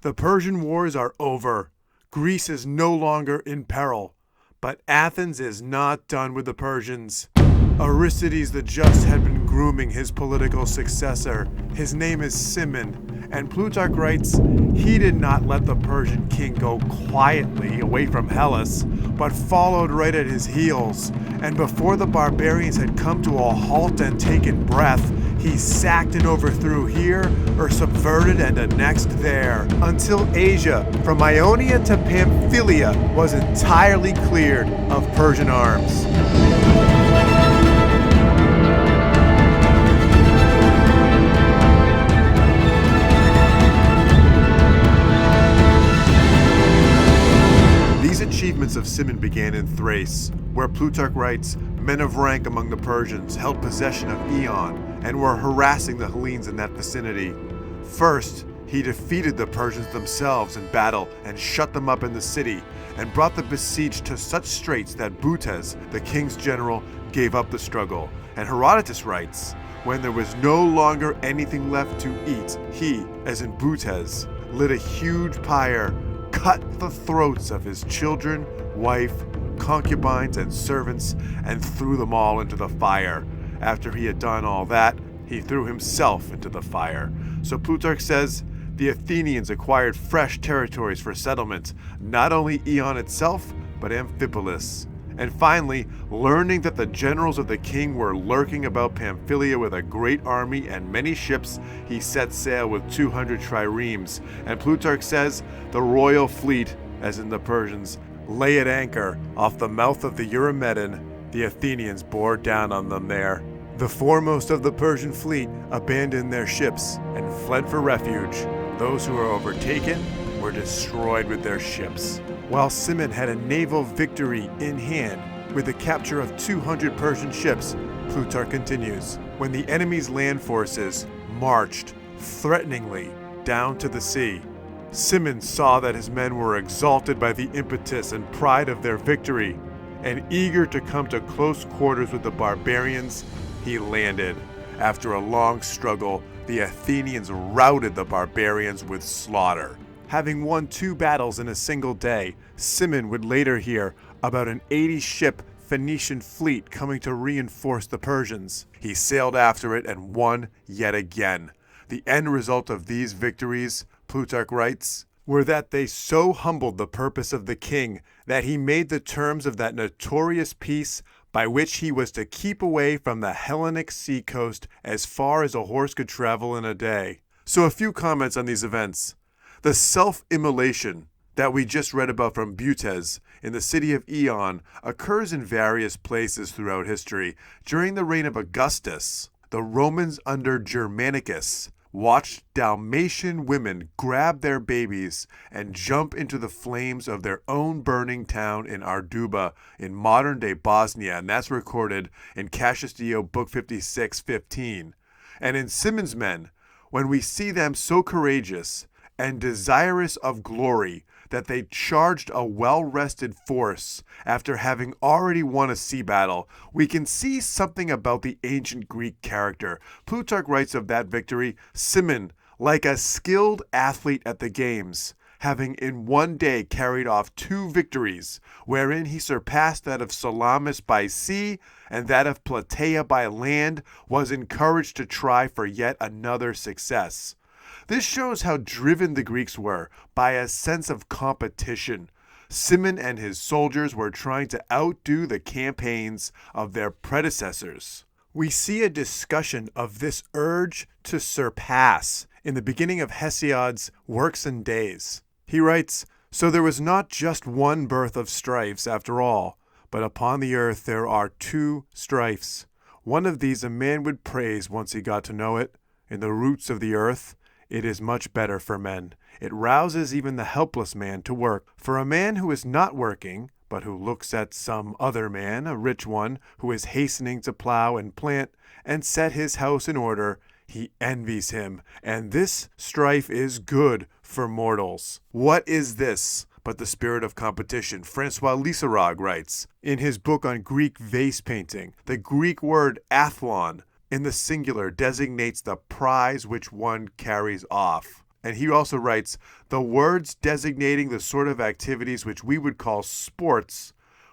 The Persian wars are over. Greece is no longer in peril. But Athens is not done with the Persians. Aristides the Just had been grooming his political successor. His name is Cimon, and Plutarch writes, he did not let the Persian king go quietly away from Hellas, but followed right at his heels. And before the barbarians had come to a halt and taken breath, he sacked and overthrew here, or subverted and annexed there, until Asia, from Ionia to Pamphylia, was entirely cleared of Persian arms. These achievements of Cimon began in Thrace, where Plutarch writes, men of rank among the Persians held possession of Eion and were harassing the Hellenes in that vicinity. First, he defeated the Persians themselves in battle and shut them up in the city, and brought the besieged to such straits that Butes, the king's general, gave up the struggle. And Herodotus writes, when there was no longer anything left to eat, he, as in Butes, lit a huge pyre, cut the throats of his children, wife, concubines, and servants, and threw them all into the fire. After he had done all that, he threw himself into the fire. So Plutarch says, the Athenians acquired fresh territories for settlement, not only Eion itself, but Amphipolis. And finally, learning that the generals of the king were lurking about Pamphylia with a great army and many ships, he set sail with 200 triremes. And Plutarch says, the royal fleet, as in the Persians, lay at anchor off the mouth of the Eurymedon. The Athenians bore down on them there. The foremost of the Persian fleet abandoned their ships and fled for refuge. Those who were overtaken were destroyed with their ships. While Cimon had a naval victory in hand with the capture of 200 Persian ships, Plutarch continues, when the enemy's land forces marched threateningly down to the sea, Cimon saw that his men were exalted by the impetus and pride of their victory, and eager to come to close quarters with the barbarians, he landed. After a long struggle, the Athenians routed the barbarians with slaughter. Having won 2 battles in a single day, Cimon would later hear about an 80-ship Phoenician fleet coming to reinforce the Persians. He sailed after it and won yet again. The end result of these victories, Plutarch writes, were that they so humbled the purpose of the king that he made the terms of that notorious peace by which he was to keep away from the Hellenic seacoast as far as a horse could travel in a day. So a few comments on these events. The self-immolation that we just read about from Butes in the city of Eion occurs in various places throughout history. During the reign of Augustus, the Romans under Germanicus watched Dalmatian women grab their babies and jump into the flames of their own burning town in Arduba in modern-day Bosnia, and that's recorded in Cassius Dio, Book 56:15. And in Cimon's men, when we see them so courageous and desirous of glory that they charged a well-rested force after having already won a sea battle, we can see something about the ancient Greek character. Plutarch writes of that victory, Cimon, like a skilled athlete at the games, having in one day carried off 2 victories, wherein he surpassed that of Salamis by sea and that of Plataea by land, was encouraged to try for yet another success. This shows how driven the Greeks were by a sense of competition. Cimon and his soldiers were trying to outdo the campaigns of their predecessors. We see a discussion of this urge to surpass in the beginning of Hesiod's Works and Days. He writes, so there was not just one birth of strifes after all, but upon the earth there are 2 strifes. One of these a man would praise once he got to know it. In the roots of the earth, it is much better for men. It rouses even the helpless man to work. For a man who is not working, but who looks at some other man, a rich one, who is hastening to plow and plant and set his house in order, he envies him. And this strife is good for mortals. What is this but the spirit of competition? Francois Lisserag writes in his book on Greek vase painting, the Greek word athlon in the singular designates the prize which one carries off. And he also writes, the words designating the sort of activities which we would call sports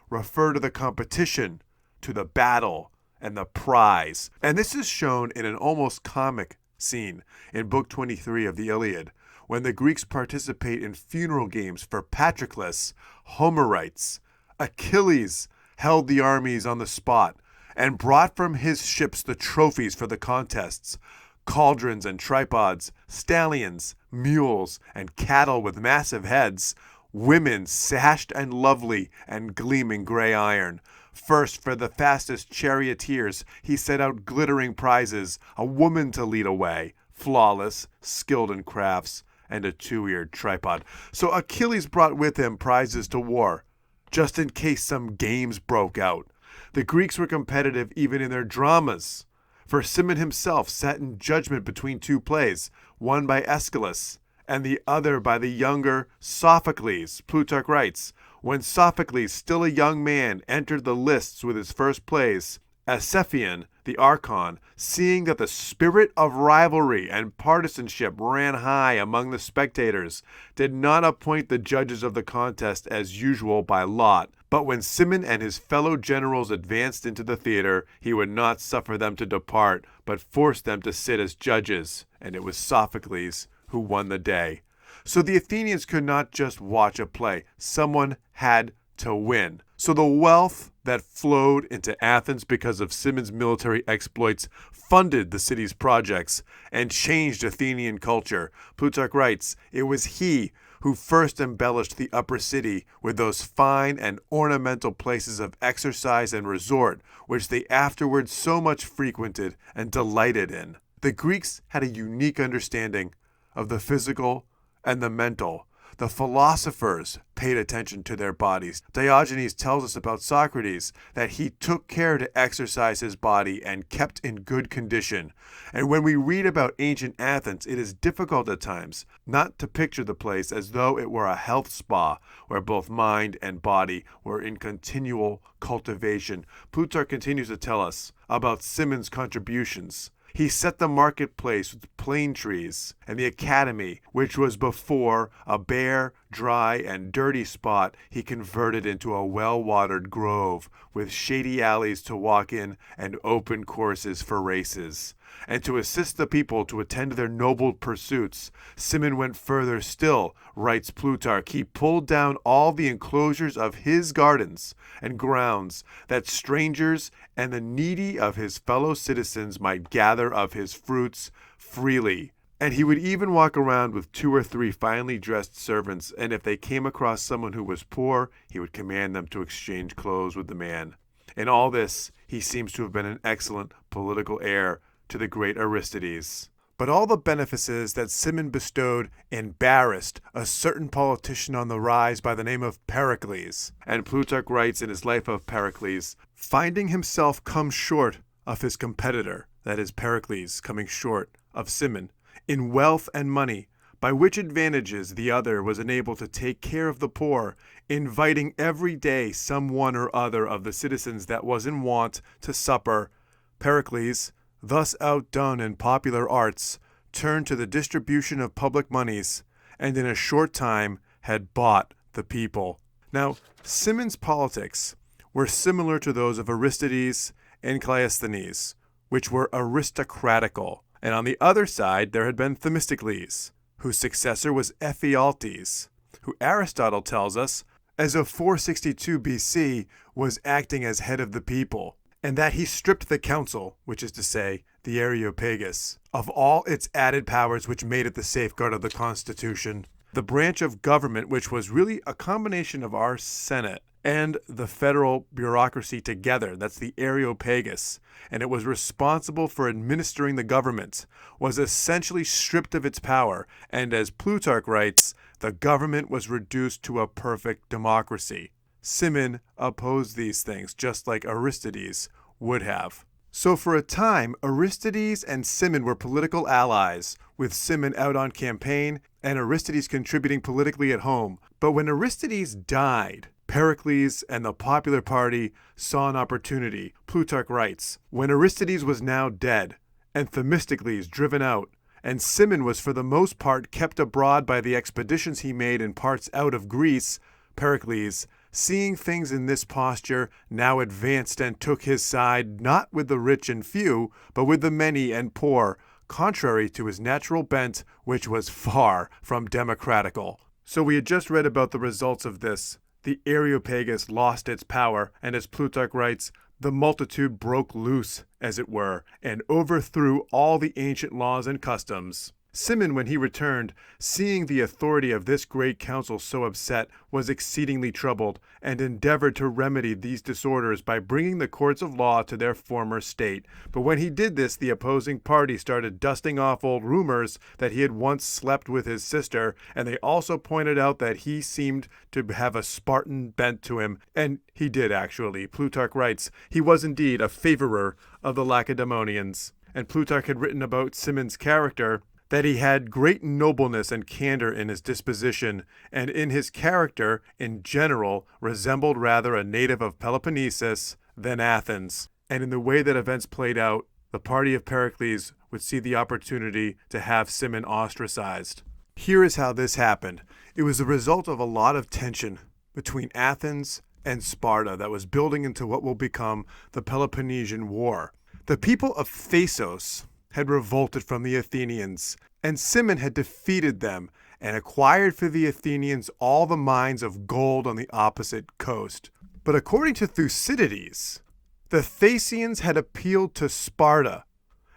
refer to the competition, to the battle, and the prize. And this is shown in an almost comic scene in Book 23 of the Iliad, when the Greeks participate in funeral games for Patroclus. Homer writes, Achilles held the armies on the spot and brought from his ships the trophies for the contests, cauldrons and tripods, stallions, mules, and cattle with massive heads, women sashed and lovely and gleaming gray iron. First, for the fastest charioteers, he set out glittering prizes, a woman to lead away, flawless, skilled in crafts, and a two-eared tripod. So Achilles brought with him prizes to war, just in case some games broke out. The Greeks were competitive even in their dramas, for Cimon himself sat in judgment between two plays, one by Aeschylus and the other by the younger Sophocles. Plutarch writes, when Sophocles, still a young man, entered the lists with his first plays, Athenian, the Archon, seeing that the spirit of rivalry and partisanship ran high among the spectators, did not appoint the judges of the contest as usual by lot. But when Cimon and his fellow generals advanced into the theater, he would not suffer them to depart, but forced them to sit as judges, and it was Sophocles who won the day. So the Athenians could not just watch a play. Someone had to win. So the wealth that flowed into Athens because of Cimon's military exploits funded the city's projects and changed Athenian culture. Plutarch writes, it was he who first embellished the upper city with those fine and ornamental places of exercise and resort, which they afterwards so much frequented and delighted in. The Greeks had a unique understanding of the physical and the mental. The philosophers paid attention to their bodies. Diogenes tells us about Socrates that he took care to exercise his body and kept in good condition. And when we read about ancient Athens, it is difficult at times not to picture the place as though it were a health spa where both mind and body were in continual cultivation. Plutarch continues to tell us about Cimon's contributions. He set the marketplace with plane trees, and the academy, which was before a bare, dry, and dirty spot, he converted into a well-watered grove, with shady alleys to walk in and open courses for races. And to assist the people to attend to their noble pursuits, Cimon went further still, writes Plutarch. He pulled down all the enclosures of his gardens and grounds, that strangers and the needy of his fellow citizens might gather of his fruits freely. And he would even walk around with 2 or 3 finely dressed servants, and if they came across someone who was poor, he would command them to exchange clothes with the man. In all this, he seems to have been an excellent political heir to the great Aristides. But all the benefices that Cimon bestowed embarrassed a certain politician on the rise by the name of Pericles. And Plutarch writes in his Life of Pericles, finding himself come short of his competitor, that is Pericles coming short of Cimon, in wealth and money, by which advantages the other was enabled to take care of the poor, inviting every day some one or other of the citizens that was in want to supper, Pericles, thus outdone in popular arts, turned to the distribution of public moneys, and in a short time had bought the people. Now, Cimon's politics were similar to those of Aristides and Cleisthenes, which were aristocratical. And on the other side, there had been Themistocles, whose successor was Ephialtes, who Aristotle tells us, as of 462 BC, was acting as head of the people, and that he stripped the council, which is to say, the Areopagus, of all its added powers which made it the safeguard of the Constitution. The branch of government, which was really a combination of our Senate and the federal bureaucracy together, that's the Areopagus, and it was responsible for administering the government, was essentially stripped of its power, and as Plutarch writes, the government was reduced to a perfect democracy. Cimon opposed these things, just like Aristides would have. So for a time, Aristides and Cimon were political allies, with Cimon out on campaign and Aristides contributing politically at home. But when Aristides died, Pericles and the popular party saw an opportunity. Plutarch writes, when Aristides was now dead and Themistocles driven out, and Cimon was for the most part kept abroad by the expeditions he made in parts out of Greece. Pericles, seeing things in this posture, now advanced and took his side, not with the rich and few, but with the many and poor, contrary to his natural bent, which was far from democratical. So we had just read about the results of this. The Areopagus lost its power, and as Plutarch writes, the multitude broke loose, as it were, and overthrew all the ancient laws and customs. Cimon, when he returned, seeing the authority of this great council so upset, was exceedingly troubled, and endeavored to remedy these disorders by bringing the courts of law to their former state. But when he did this, the opposing party started dusting off old rumors that he had once slept with his sister, and they also pointed out that he seemed to have a Spartan bent to him, and he did actually. Plutarch writes, he was indeed a favorer of the Lacedaemonians. And Plutarch had written about Cimon's character, that he had great nobleness and candor in his disposition, and in his character, in general, resembled rather a native of Peloponnesus than Athens. And in the way that events played out, the party of Pericles would see the opportunity to have Cimon ostracized. Here is how this happened. It was the result of a lot of tension between Athens and Sparta that was building into what will become the Peloponnesian War. The people of Thasos had revolted from the Athenians, and Cimon had defeated them and acquired for the Athenians all the mines of gold on the opposite coast. But according to Thucydides, the Thasians had appealed to Sparta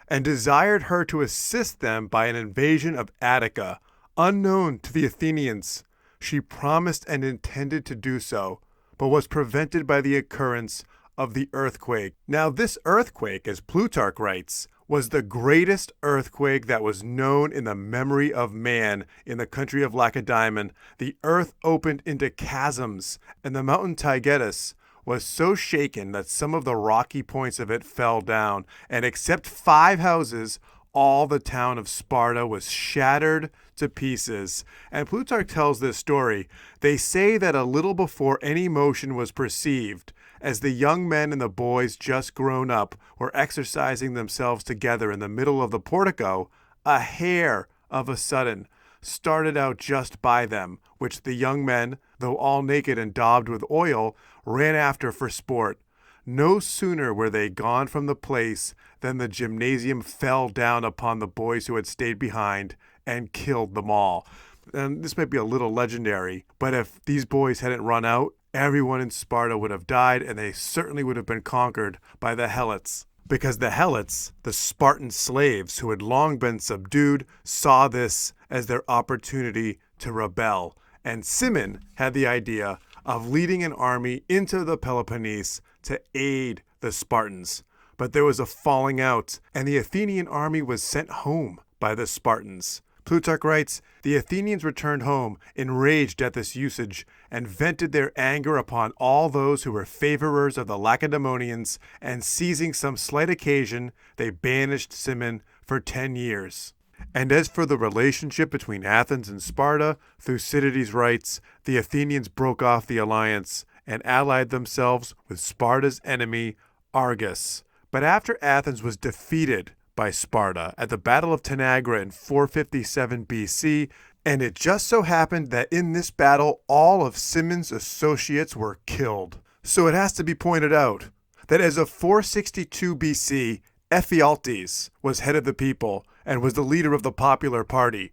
and desired her to assist them by an invasion of Attica. Unknown to the Athenians, she promised and intended to do so, but was prevented by the occurrence of the earthquake. Now this earthquake, as Plutarch writes, was the greatest earthquake that was known in the memory of man in the country of Lacedaemon. The earth opened into chasms, and the mountain Taygetus was so shaken that some of the rocky points of it fell down, and except 5 houses, all the town of Sparta was shattered to pieces. And Plutarch tells this story. They say that a little before any motion was perceived, as the young men and the boys just grown up were exercising themselves together in the middle of the portico, a hare of a sudden started out just by them, which the young men, though all naked and daubed with oil, ran after for sport. No sooner were they gone from the place than the gymnasium fell down upon the boys who had stayed behind and killed them all. And this might be a little legendary, but if these boys hadn't run out, everyone in Sparta would have died, and they certainly would have been conquered by the Helots. Because the Helots, the Spartan slaves who had long been subdued, saw this as their opportunity to rebel. And Cimon had the idea of leading an army into the Peloponnese to aid the Spartans. But there was a falling out, and the Athenian army was sent home by the Spartans. Plutarch writes, the Athenians returned home, enraged at this usage, and vented their anger upon all those who were favorers of the Lacedaemonians, and seizing some slight occasion, they banished Cimon for 10 years. And as for the relationship between Athens and Sparta, Thucydides writes, the Athenians broke off the alliance and allied themselves with Sparta's enemy, Argus. But after Athens was defeated by Sparta at the Battle of Tanagra in 457 BC, and it just so happened that in this battle all of Cimon's associates were killed. So it has to be pointed out that as of 462 BC, Ephialtes was head of the people and was the leader of the popular party.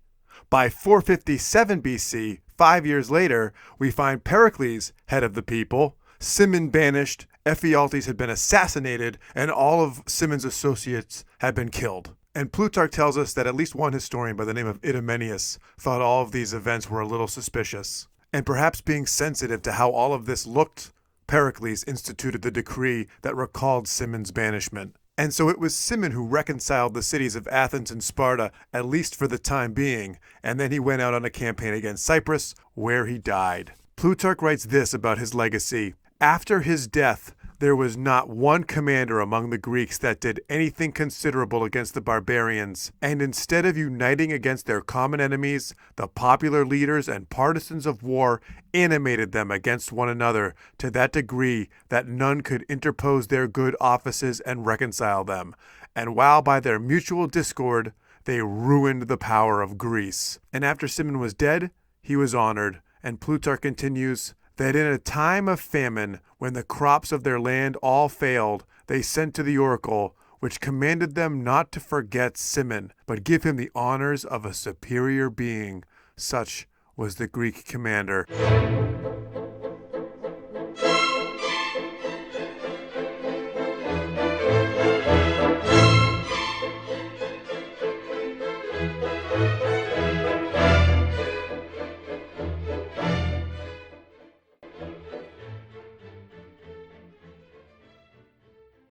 By 457 BC, 5 years later, we find Pericles head of the people, Cimon banished, Ephialtes had been assassinated, and all of Cimon's associates had been killed. And Plutarch tells us that at least one historian by the name of Idomeneus thought all of these events were a little suspicious. And perhaps being sensitive to how all of this looked, Pericles instituted the decree that recalled Cimon's banishment. And so it was Cimon who reconciled the cities of Athens and Sparta, at least for the time being, and then he went out on a campaign against Cyprus, where he died. Plutarch writes this about his legacy. After his death, there was not one commander among the Greeks that did anything considerable against the barbarians, and instead of uniting against their common enemies, the popular leaders and partisans of war animated them against one another to that degree that none could interpose their good offices and reconcile them. And while by their mutual discord they ruined the power of Greece. And after Cimon was dead, he was honored. And Plutarch continues that in a time of famine, when the crops of their land all failed, they sent to the oracle, which commanded them not to forget Cimon, but give him the honors of a superior being. Such was the Greek commander.